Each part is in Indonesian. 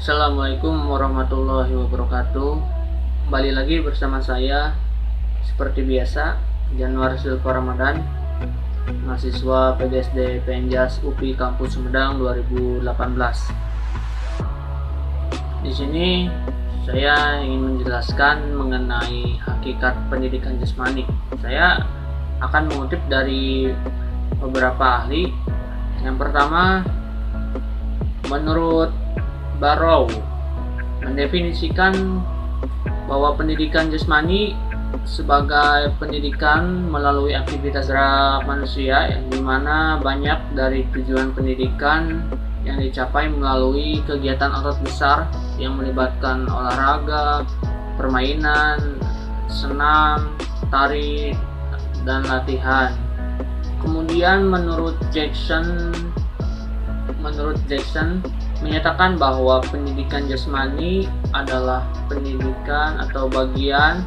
Assalamualaikum warahmatullahi wabarakatuh. Kembali lagi bersama saya seperti biasa, Januar Silva Ramadan, mahasiswa PGSD Penjas UPI Kampus Sumedang 2018. Di sini saya ingin menjelaskan mengenai hakikat pendidikan jasmani. Saya akan mengutip dari beberapa ahli. Yang pertama, menurut Barrow mendefinisikan bahwa pendidikan jasmani sebagai pendidikan melalui aktivitas gerak manusia, yang dimana banyak dari tujuan pendidikan yang dicapai melalui kegiatan otot besar yang melibatkan olahraga, permainan, senam, tari, dan latihan. Kemudian menurut Jackson menyatakan bahwa pendidikan jasmani adalah pendidikan atau bagian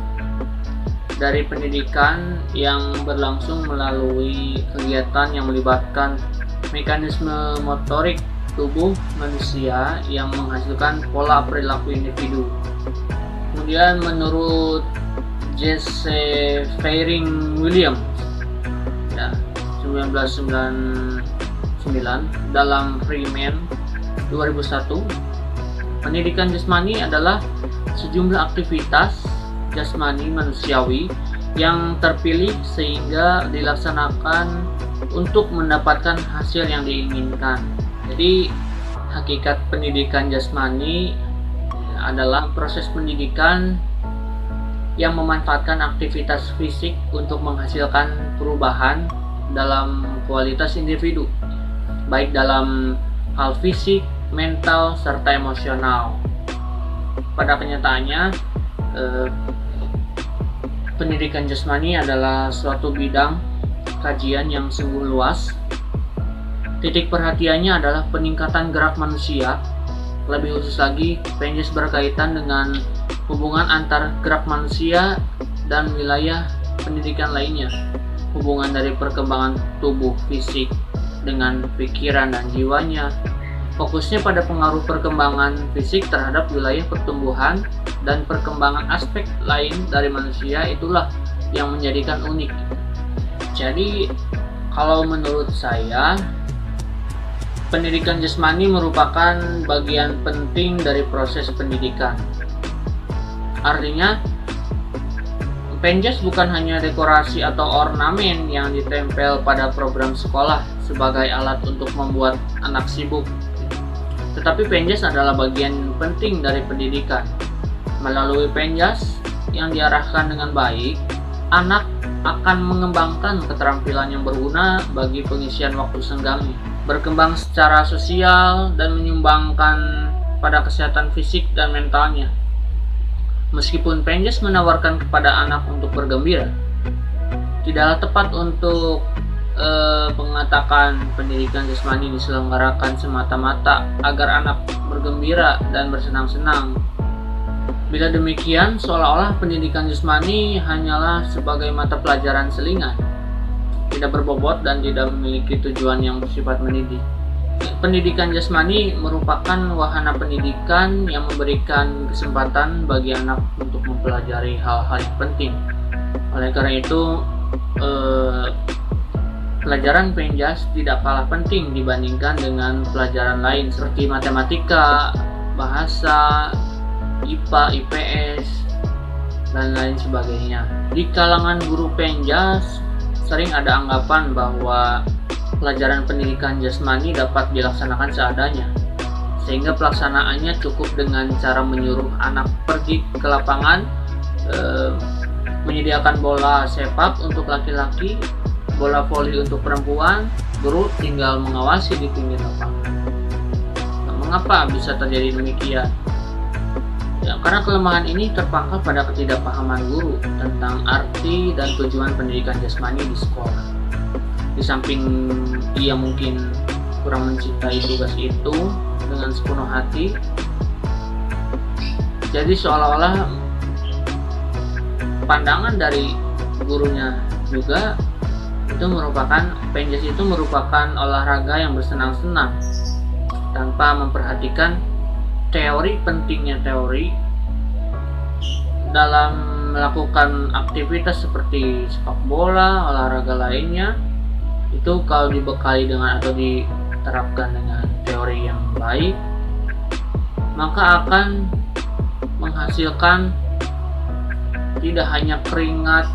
dari pendidikan yang berlangsung melalui kegiatan yang melibatkan mekanisme motorik tubuh manusia yang menghasilkan pola perilaku individu. Kemudian menurut Jesse Fairing Williams, 1999, dalam Freeman 2001, pendidikan jasmani adalah sejumlah aktivitas jasmani manusiawi yang terpilih sehingga dilaksanakan untuk mendapatkan hasil yang diinginkan. Jadi hakikat pendidikan jasmani adalah proses pendidikan yang memanfaatkan aktivitas fisik untuk menghasilkan perubahan dalam kualitas individu, baik dalam hal fisik, mental, serta emosional. Pada kenyataannya, pendidikan jasmani adalah suatu bidang kajian yang sungguh luas. Titik perhatiannya adalah peningkatan gerak manusia. Lebih khusus lagi, Penjas berkaitan dengan hubungan antar gerak manusia dan wilayah pendidikan lainnya. Hubungan dari perkembangan tubuh fisik dengan pikiran dan jiwanya. Fokusnya pada pengaruh perkembangan fisik terhadap wilayah pertumbuhan dan perkembangan aspek lain dari manusia, itulah yang menjadikan unik. Jadi kalau menurut saya, pendidikan jasmani merupakan bagian penting dari proses pendidikan. Artinya, Penjas bukan hanya dekorasi atau ornamen yang ditempel pada program sekolah sebagai alat untuk membuat anak sibuk. Tetapi Penjas adalah bagian penting dari pendidikan. Melalui Penjas yang diarahkan dengan baik, anak akan mengembangkan keterampilan yang berguna bagi pengisian waktu senggangnya, berkembang secara sosial, dan menyumbangkan pada kesehatan fisik dan mentalnya. Meskipun Penjas menawarkan kepada anak untuk bergembira, tidaklah tepat untuk mengatakan pendidikan jasmani diselenggarakan semata-mata agar anak bergembira dan bersenang-senang. Bila demikian, seolah-olah pendidikan jasmani hanyalah sebagai mata pelajaran selingan, tidak berbobot dan tidak memiliki tujuan yang bersifat mendidik. Pendidikan jasmani merupakan wahana pendidikan yang memberikan kesempatan bagi anak untuk mempelajari hal-hal yang penting. Oleh karena itu, pelajaran Penjas tidak kalah penting dibandingkan dengan pelajaran lain seperti matematika, bahasa, IPA, IPS, dan lain sebagainya. Di kalangan guru Penjas sering ada anggapan bahwa pelajaran pendidikan jasmani dapat dilaksanakan seadanya, sehingga pelaksanaannya cukup dengan cara menyuruh anak pergi ke lapangan, menyediakan bola sepak untuk laki-laki, bola voli untuk perempuan, guru tinggal mengawasi di pinggir lapangan. Nah, mengapa bisa terjadi demikian? Ya, karena kelemahan ini terpangkal pada ketidakpahaman guru tentang arti dan tujuan pendidikan jasmani di sekolah. Di samping ia mungkin kurang mencintai tugas itu dengan sepenuh hati, jadi seolah-olah pandangan dari gurunya juga itu merupakan Penjas itu merupakan olahraga yang bersenang-senang tanpa memperhatikan pentingnya teori dalam melakukan aktivitas seperti sepak bola, olahraga lainnya, itu kalau dibekali dengan atau diterapkan dengan teori yang baik, maka akan menghasilkan tidak hanya keringat,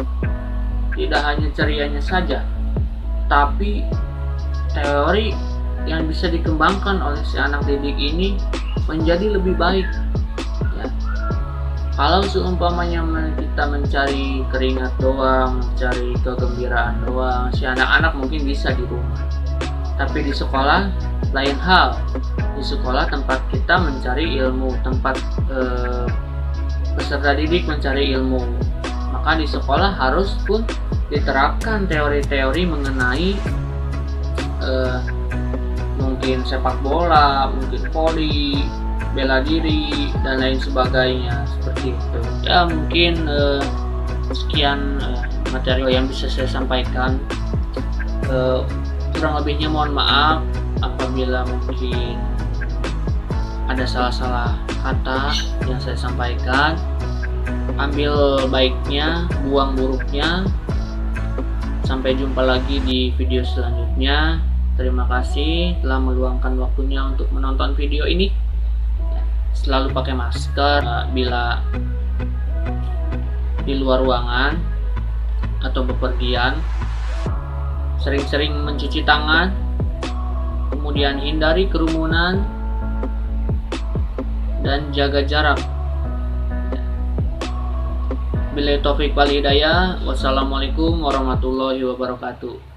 tidak hanya cerianya saja, tapi teori yang bisa dikembangkan oleh si anak didik ini menjadi lebih baik. Ya. Kalau seumpamanya kita mencari keringat doang, mencari kegembiraan doang, si anak-anak mungkin bisa di rumah. Tapi di sekolah lain hal. Di sekolah tempat kita mencari ilmu, tempat peserta didik mencari ilmu. Maka di sekolah harus pun diterapkan teori-teori mengenai mungkin sepak bola, mungkin voli, bela diri, dan lain sebagainya seperti itu. Ya mungkin sekian material yang bisa saya sampaikan. Kurang lebihnya mohon maaf apabila mungkin ada salah-salah kata yang saya sampaikan. Ambil baiknya, buang buruknya. Sampai jumpa lagi di video selanjutnya. Terima kasih telah meluangkan waktunya untuk menonton video ini. Selalu pakai masker bila di luar ruangan atau bepergian. Sering-sering mencuci tangan. Kemudian hindari kerumunan dan jaga jarak. Billahi taufik wal hidayah. Wassalamualaikum warahmatullahi wabarakatuh.